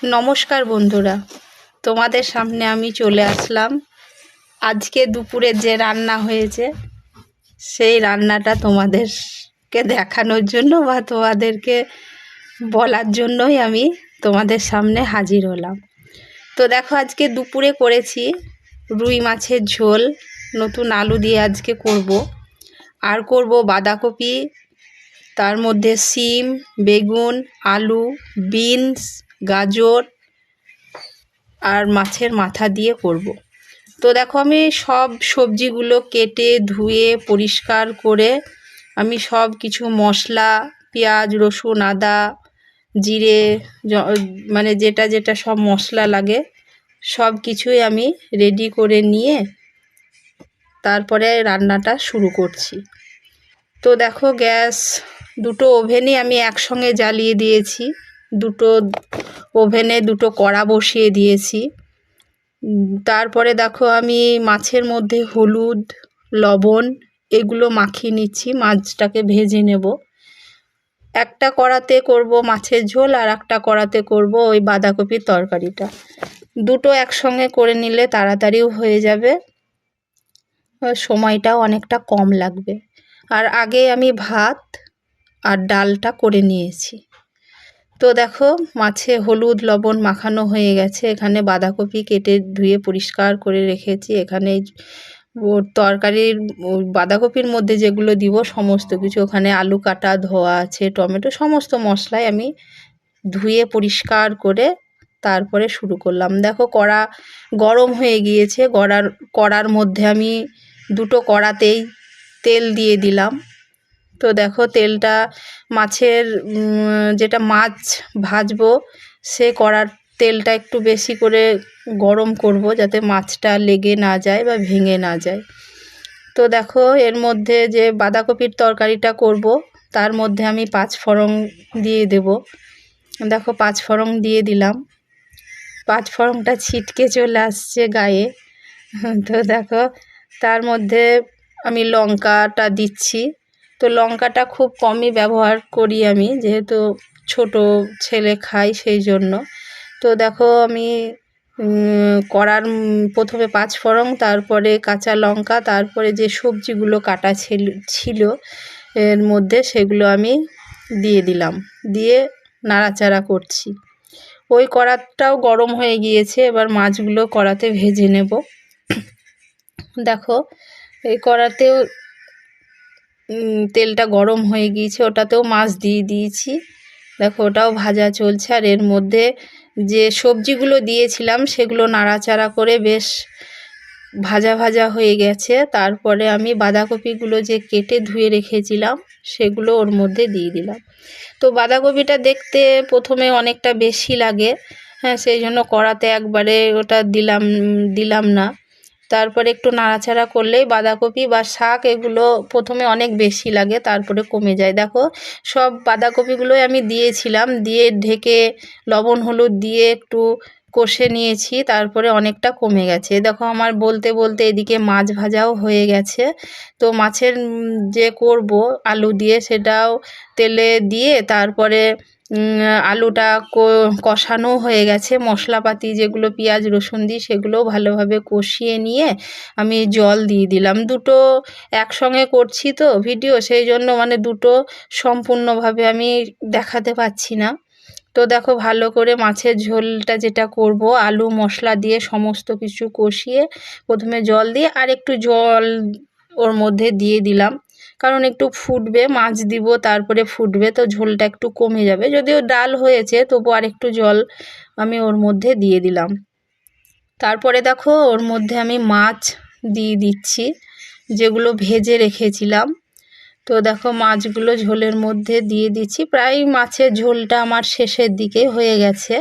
নমস্কার বন্ধুরা, তোমাদের সামনে আমি চলে আসলাম। আজকে দুপুরে যে রান্না হয়েছে সেই রান্নাটা তোমাদেরকে দেখানোর জন্য বা তোমাদেরকে বলার জন্যই আমি তোমাদের সামনে হাজির হলাম। তো দেখো, আজকে দুপুরে করেছি রুই মাছের ঝোল, নতুন আলু দিয়ে আজকে করব। আর করব বাঁধাকপি, তার মধ্যে শিম, বেগুন, আলু, বিনস, গাজর আর মাছের মাথা দিয়ে করব। তো দেখো, আমি সব সবজিগুলো কেটে ধুয়ে পরিষ্কার করে আমি সব কিছু মশলা, পেঁয়াজ, রসুন, আদা, জিরে, মানে যেটা যেটা সব মশলা লাগে সব কিছুই আমি রেডি করে নিয়ে তারপরে রান্নাটা শুরু করছি। তো দেখো, গ্যাস দুটো ওভেনই আমি একসঙ্গে জ্বালিয়ে দিয়েছি। দুটো ওভেনে দুটো কড়া বসিয়ে দিয়েছি। তারপরে দেখো, আমি মাছের মধ্যে হলুদ, লবণ এগুলো মাখিয়ে নিচ্ছি, মাছটাকে ভেজে নেব। একটা কড়াতে করব মাছের ঝোল, আর একটা কড়াতে করব ওই বাঁধাকপির তরকারিটা। দুটো একসঙ্গে করে নিলে তাড়াতাড়িও হয়ে যাবে, সময়টাও অনেকটা কম লাগবে। আর আগে আমি ভাত আর ডালটা করে নিয়েছি। তো দেখো, মাছে হলুদ লবণ মাখানো হয়ে গেছে। এখানে বাঁধাকপি কেটে ধুয়ে পরিষ্কার করে রেখেছি। এখানে তরকারির বাঁধাকপির মধ্যে যেগুলো দিব সমস্ত কিছু, ওখানে আলু কাটা ধোয়া আছে, টমেটো, সমস্ত মশলাই আমি ধুয়ে পরিষ্কার করে তারপরে শুরু করলাম। দেখো, কড়া গরম হয়ে গিয়েছে। কড়ার মধ্যে আমি দুটো কড়াতেই তেল দিয়ে দিলাম। তো দেখো, তেলটা মাছের যেটা মাছ ভাজবো সে কড়ার তেলটা একটু বেশি করে গরম করব, যাতে মাছটা লেগে না যায় বা ভেঙে না যায়। তো দেখো, এর মধ্যে যে বাঁধাকপির তরকারিটা করব তার মধ্যে আমি 5 ফোড়ন দিয়ে দেব। দেখো, 5 ফোড়ন দিয়ে দিলাম। 5 ফোড়নটা ছিটকে চলে আসছে গায়ে। তো দেখো, তার মধ্যে আমি লঙ্কাটা দিচ্ছি। তো লঙ্কাটা খুব কমই ব্যবহার করি আমি, যেহেতু ছোট ছেলে খাই সেই জন্য। তো দেখো, আমি কড়ার প্রথমে 5 ফোড়ন, তারপরে কাঁচা লঙ্কা, তারপরে যে সবজিগুলো কাটা ছিল এর মধ্যে সেগুলো আমি দিয়ে দিলাম, দিয়ে নাড়াচাড়া করছি। ওই কড়াটাও গরম হয়ে গিয়েছে, এবার মাছগুলো কড়াতে ভেজে নেব। দেখো, এই কড়াতেও তেলটা গরম হয়ে গিয়েছে, ওটাতেও মাছ দিয়ে দিয়েছি। দেখো, ওটাও ভাজা চলছে। আর এর মধ্যে যে সবজিগুলো দিয়েছিলাম সেগুলো নাড়াচাড়া করে বেশ ভাজা ভাজা হয়ে গেছে। তারপরে আমি বাঁধাকপিগুলো যে কেটে ধুয়ে রেখেছিলাম সেগুলো ওর মধ্যে দিয়ে দিলাম। তো বাঁধাকপিটা দেখতে প্রথমে অনেকটা বেশি লাগে, হ্যাঁ, সেই জন্য কড়াতে একবারে ওটা দিলাম না। তারপরে একটু নাড়াচাড়া করলেই বাঁধাকপি বা শাক এগুলো প্রথমে অনেক বেশি লাগে, তারপরে কমে যায়। দেখো, সব বাঁধাকপিগুলোই আমি দিয়েছিলাম, দিয়ে ঢেকে লবণ হলুদ দিয়ে একটু কষে নিয়েছি, তারপরে অনেকটা কমে গেছে। দেখো, আমার বলতে বলতে এদিকে মাছ ভাজাও হয়ে গেছে। তো মাছের যে করব আলু দিয়ে, সেটাও তেলে দিয়ে তারপরে আলুটা কষানো হয়ে গেছে। মশলাপাতি যেগুলো পেঁয়াজ রসুন দিই সেগুলোও ভালোভাবে কষিয়ে নিয়ে আমি জল দিয়ে দিলাম। দুটো একসঙ্গে করছি তো ভিডিও, সেই জন্য মানে দুটো সম্পূর্ণভাবে আমি দেখাতে পাচ্ছি না। তো দেখো, ভালো করে মাছের ঝোলটা যেটা করব আলু মশলা দিয়ে সমস্ত কিছু কষিয়ে প্রথমে জল দিয়ে আর একটু জল ওর মধ্যে দিয়ে দিলাম, কারণ একটু ফুটবে, মাছ দিব তারপরে ফুটবে, তো ঝোলটা একটু কমে যাবে। যদিও ডাল হয়েছে তবু আর একটু জল আমি ওর মধ্যে দিয়ে দিলাম। তারপরে দেখো, ওর মধ্যে আমি মাছ দিয়ে দিচ্ছি যেগুলো ভেজে রেখেছিলাম। তো দেখো, মাছগুলো ঝোলের মধ্যে দিয়ে দিচ্ছি। প্রায় মাছের ঝোলটা আমার শেষের দিকে হয়ে গেছে,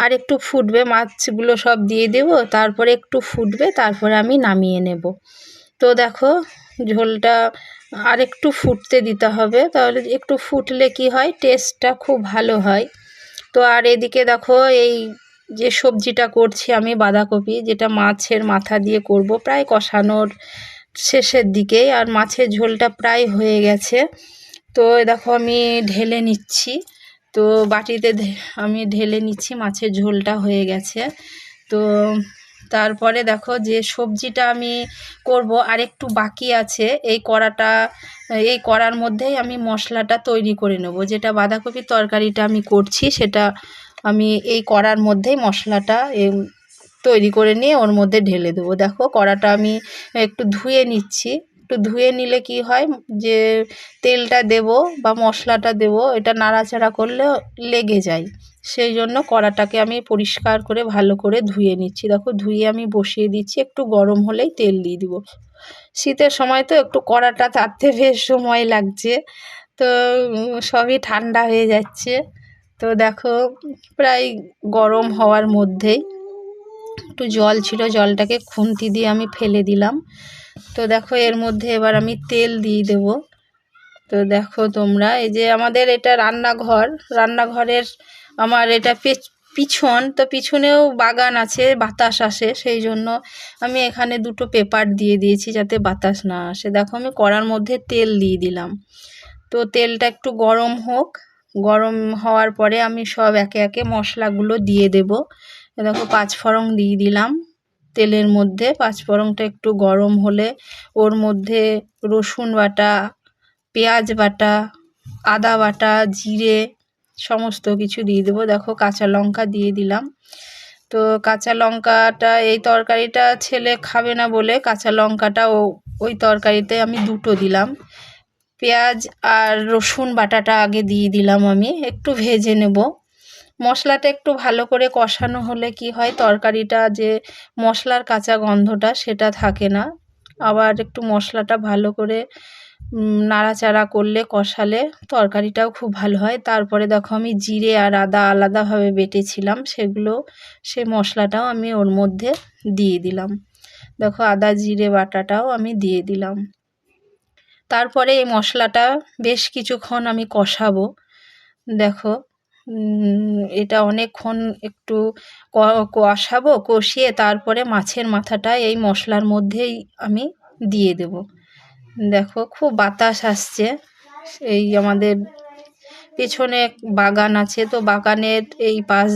আর একটু ফুটবে, মাছগুলো সব দিয়ে দেব, তারপরে একটু ফুটবে, তারপরে আমি নামিয়ে নেব। তো দেখো, ঝোলটা আর একটু ফুটতে দিতে হবে, তাহলে একটু ফুটলে কি হয়, টেস্টটা খুব ভালো হয়। তো আর এদিকে দেখো, এই যে সবজিটা করছি আমি বাঁধাকপি, যেটা মাছের মাথা দিয়ে করব, প্রায় কষানোর শেষের দিকেই, আর মাছের ঝোলটা প্রায় হয়ে গেছে। তো দেখো, আমি ঢেলে নিচ্ছি। তো বাটিতে আমি ঢেলে নিচ্ছি, মাছের ঝোলটা হয়ে গেছে। তো তারপরে দেখো যে সবজিটা আমি করব আর একটু বাকি আছে। এই কড়ার মধ্যেই আমি মশলাটা তৈরি করে নেব। যেটা বাঁধাকপির তরকারিটা আমি করছি, সেটা আমি এই কড়ার মধ্যেই মশলাটা তৈরি করে নিয়ে ওর মধ্যে ঢেলে দেবো। দেখো কড়াটা আমি একটু ধুয়ে নিচ্ছি। একটু ধুয়ে নিলে কি হয়, যে তেলটা দেব বা মশলাটা দেব, এটা নাড়াচাড়া করলে লেগে যায়। সেই জন্য কড়াটাকে আমি পরিষ্কার করে ভালো করে ধুয়ে নিচ্ছি। দেখো ধুয়ে আমি বসিয়ে দিচ্ছি, একটু গরম হলেই তেল দিয়ে দিব। শীতের সময় তো একটু কড়াটা তাড়তে বেশ সময় লাগছে, তো সবই ঠান্ডা হয়ে যাচ্ছে। তো দেখো প্রায় গরম হওয়ার মধ্যেই একটু জল ছিল, জলটাকে খুন্তি দিয়ে আমি ফেলে দিলাম। তো দেখো এর মধ্যে এবার আমি তেল দিয়ে দেব। তো দেখো তোমরা, এই যে আমাদের এটা রান্নাঘরের আমার এটা পিছন, তো পিছনেও বাগান আছে, বাতাস আসে, সেই জন্য আমি এখানে দুটো পেপার দিয়ে দিয়েছি যাতে বাতাস না আসে। দেখো আমি কড়ার মধ্যে তেল দিয়ে দিলাম। তো তেলটা একটু গরম হোক, গরম হওয়ার পরে আমি সব একে একে মশলাগুলো দিয়ে দেব। দেখো পাঁচফোড়ন দিয়ে দিলাম তেলের মধ্যে। পাঁচফোড়নটা একটু গরম হলে ওর মধ্যে রসুন বাটা, পেঁয়াজ বাটা, আদা বাটা, জিরে সমস্ত কিছু দিয়ে দেবো। দেখো কাঁচা লঙ্কা দিয়ে দিলাম। তো কাঁচা লঙ্কাটা, এই তরকারিটা ছেলে খাবে না বলে কাঁচা লঙ্কাটা ওই তরকারিতে আমি দুটো দিলাম। পেঁয়াজ আর রসুন বাটাটা আগে দিয়ে দিলাম, আমি একটু ভেজে নেব। মশলাটা একটু ভালো করে কষানো হলে কি হয়, তরকারিটা যে মশলার কাঁচা গন্ধটা সেটা থাকে না। আবার একটু মশলাটা ভালো করে নাড়াচাড়া করলে, কষালে তরকারিটাও খুব ভালো হয়। তারপরে দেখো আমি জিরে আর আদা আলাদাভাবে বেটেছিলাম, সেই মশলাটাও আমি ওর মধ্যে দিয়ে দিলাম। দেখো আদা জিরে বাটাটাও আমি দিয়ে দিলাম। তারপরে এই মশলাটা বেশ কিছুক্ষণ আমি কষাবো। দেখো এটা অনেকক্ষণ একটু কষাবো, কষিয়ে তারপরে মাছের মাথাটা এই মশলার মধ্যেই আমি দিয়ে দেব। দেখো খুব বাতাস আসছে, এই আমাদের পেছনে বাগান আছে, তো বাগানের এই পাশ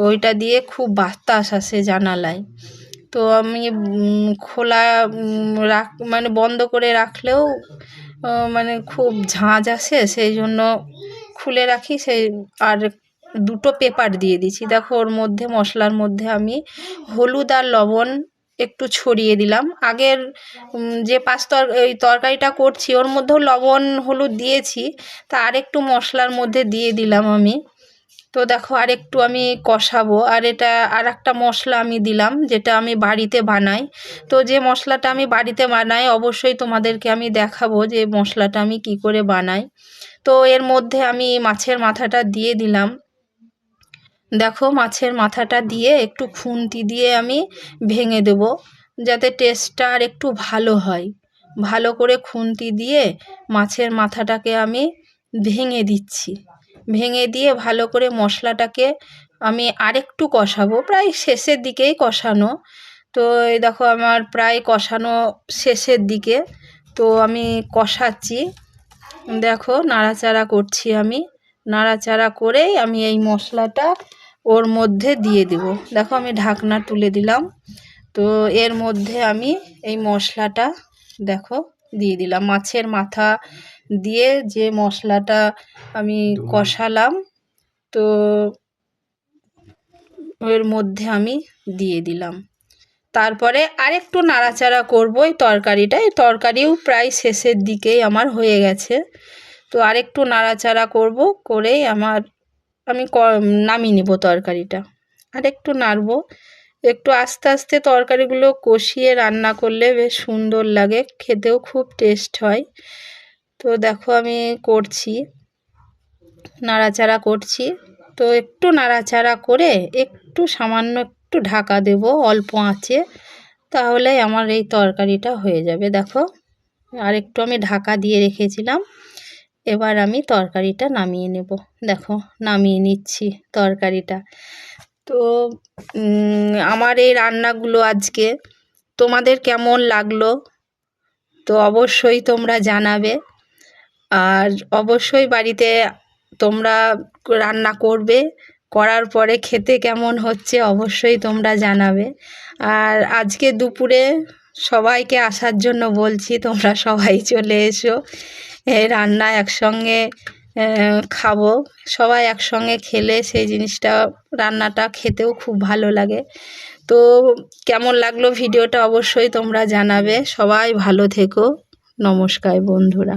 ওইটা দিয়ে খুব বাতাস আসে জানালায়। তো আমি খোলা মানে বন্ধ করে রাখলেও মানে খুব ঝাঁঝ আসে, সেই জন্য খুলে রাখি। আর দুটো পেপার দিয়ে দিচ্ছি। দেখো ওর মধ্যে মশলার মধ্যে আমি হলুদ আর লবণ একটু ছড়িয়ে দিলাম। আগের যে এই তরকারিটা করছি ওর মধ্যেও লবণ হলুদ দিয়েছি, তা আরেকটু মশলার মধ্যে দিয়ে দিলাম আমি। তো দেখো আরেকটু আমি কষাবো। আর এটা আর একটা মশলা আমি দিলাম, যেটা আমি বাড়িতে বানাই। তো যে মশলাটা আমি বাড়িতে বানাই অবশ্যই তোমাদেরকে আমি দেখাবো যে মশলাটা আমি কি করে বানাই। তো এর মধ্যে আমি মাছের মাথাটা দিয়ে দিলাম। দেখো মাছের মাথাটা দিয়ে একটু খুন্তি দিয়ে আমি ভেঙে দেব, যাতে টেস্টটা আর একটু ভালো হয়। ভালো করে খুন্তি দিয়ে মাছের মাথাটাকে আমি ভেঙে দিচ্ছি। ভেঙে দিয়ে ভালো করে মশলাটাকে আমি আরেকটু কষাবো, প্রায় শেষের দিকেই কষানো। তো এই দেখো আমার প্রায় কষানো শেষের দিকে, তো আমি কষাচ্ছি। দেখো নাড়াচাড়া করছি, আমি নাড়াচাড়া করেই আমি এই মশলাটা ওর মধ্যে দিয়ে দেব। দেখো আমি ঢাকনা তুলে দিলাম। তো এর মধ্যে আমি এই মশলাটা দেখো দিয়ে দিলাম। মাছের মাথা দিয়ে যে মশলাটা আমি কষালাম, তো এর মধ্যে আমি দিয়ে দিলাম। তারপরে আরেকটু নাড়াচাড়া করব। এই তরকারিও প্রায় শেষের দিকেই আমার হয়ে গেছে। তো আরেকটু নাড়াচাড়া করব, করেই আমি নামিয়ে নেব তরকারিটা। আরেকটু নাড়ব। একটু আস্তে আস্তে তরকারিগুলো কষিয়ে রান্না করলে বেশ সুন্দর লাগে, খেতেও খুব টেস্ট হয়। তো দেখো আমি করছি, নাড়াচাড়া করছি। তো একটু নাড়াচাড়া করে একটু সামান্য একটু ঢাকা দেব অল্প আঁচে, তাহলেই আমার এই তরকারিটা হয়ে যাবে। দেখো আর একটু আমি ঢাকা দিয়ে রেখেছিলাম। এবার আমি তরকারিটা নামিয়ে নেব। দেখো নামিয়ে নিচ্ছি তরকারিটা। তো আমার এই রান্নাগুলো আজকে তোমাদের কেমন লাগলো তো অবশ্যই তোমরা জানাবে। আর অবশ্যই বাড়িতে তোমরা রান্না করবে, করার পরে খেতে কেমন হচ্ছে অবশ্যই তোমরা জানাবে। আর আজকে দুপুরে সবাইকে আসার জন্য বলছি, তোমরা সবাই চলে এসো, এই রান্না একসঙ্গে খাবো। সবাই একসঙ্গে খেলে সেই জিনিসটা, রান্নাটা খেতেও খুব ভালো লাগে। তো কেমন লাগলো ভিডিওটা অবশ্যই তোমরা জানাবে। সবাই ভালো থেকো। নমস্কার বন্ধুরা।